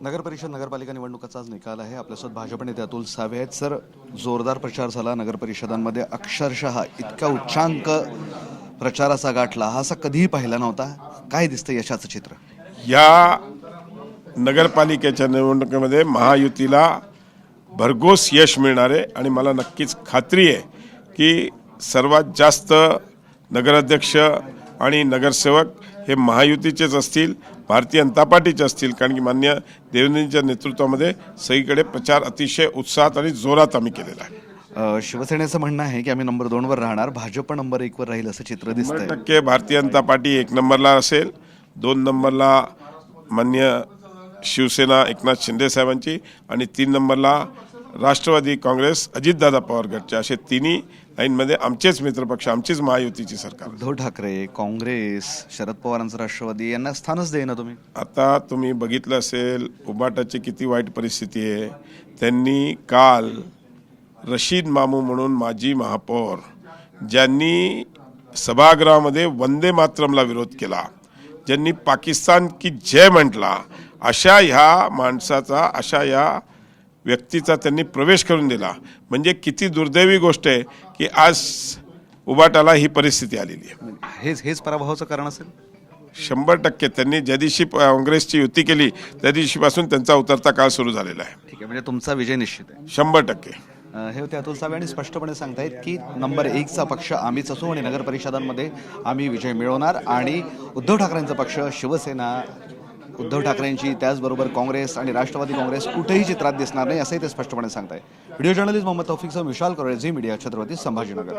नगर परिषद नगरपालिका निवडणुकाचा आज निकाल आहे। आपल्यासोबत भाजप नेते अतुल सावे आहेत। सर, जोरदार प्रचार झाला नगर परिषदांमध्ये, अक्षरशः इतका उच्चांक प्रचाराचा गाठला हा असा कधीही पाहिला नव्हता। काय दिसतं यशाचं चित्र? या नगरपालिकेच्या निवडणुकीमध्ये महायुतीला भरघोस यश मिळणार आहे आणि मला नक्कीच खात्री आहे की सर्वात जास्त नगराध्यक्ष आणि नगरसेवक हे महायुतीचेच असतील, भारतीय जनता पार्टीचे असतील, कारण की माननीय देवेंद्रजींच्या नेतृत्वामध्ये सगळीकडे प्रचार अतिशय उत्साहात आणि जोरात आम्ही केलेला आहे। शिवसेनेचं म्हणणं आहे की आम्ही नंबर 2 वर राहणार, भाजप नंबर 1 वर राहील असं चित्र दिसतंय। 100% भारतीय जनता पार्टी 1 नंबरला असेल, 2 नंबरला माननीय शिवसेना एकनाथ शिंदे साहेबांची आणि 3 नंबरला राष्ट्रवादी काँग्रेस अजितदादा पवार गटचे, असे तिन्ही लाईनमध्ये आमचेच मित्रपक्ष, आमचीच महायुतीची सरकार। उद्धव ठाकरे, काँग्रेस, शरद पवारांचं राष्ट्रवादी यांना स्थानच देईना तुम्ही। आता तुम्ही बघितलं असेल उबाटाची किती वाईट परिस्थिती आहे। त्यांनी काल रशीद मामू म्हणून माजी महापौर, ज्यांनी सभागृहामध्ये वंदे मातरमला विरोध केला, ज्यांनी पाकिस्तान की जय म्हटला, अशा ह्या माणसाचा, अशा या व्यक्तीचा त्यांनी प्रवेश करून दिला। म्हणजे किती दुर्दैवी गोष्ट आहे की आज उबाटाला ही परिस्थिती आलेली आहे। हेच पराभवाचं कारण असेल। 100% त्यांनी ज्या दिवशी काँग्रेसची युती केली त्या दिवशीपासून त्यांचा उतरता काळ सुरू झालेला आहे। ठीक आहे, म्हणजे तुमचा विजय निश्चित आहे। 100%। हे होते अतुल सावे आणि स्पष्टपणे सांगतायत की नंबर 1चा पक्ष आम्हीच असू आणि नगर परिषदांमध्ये आम्ही विजय मिळवणार। आणि उद्धव ठाकरेंचा पक्ष शिवसेना, उद्धव ठाकरेंची, त्याचबरोबर काँग्रेस आणि राष्ट्रवादी काँग्रेस कुठेही चित्रात दिसणार नाही असंही ते स्पष्टपणे सांगताय। व्हिडिओ जर्नलिस्ट मोहम्मद तौफिकसह विशाल करोळे, झी मीडिया, छत्रपती संभाजीनगर।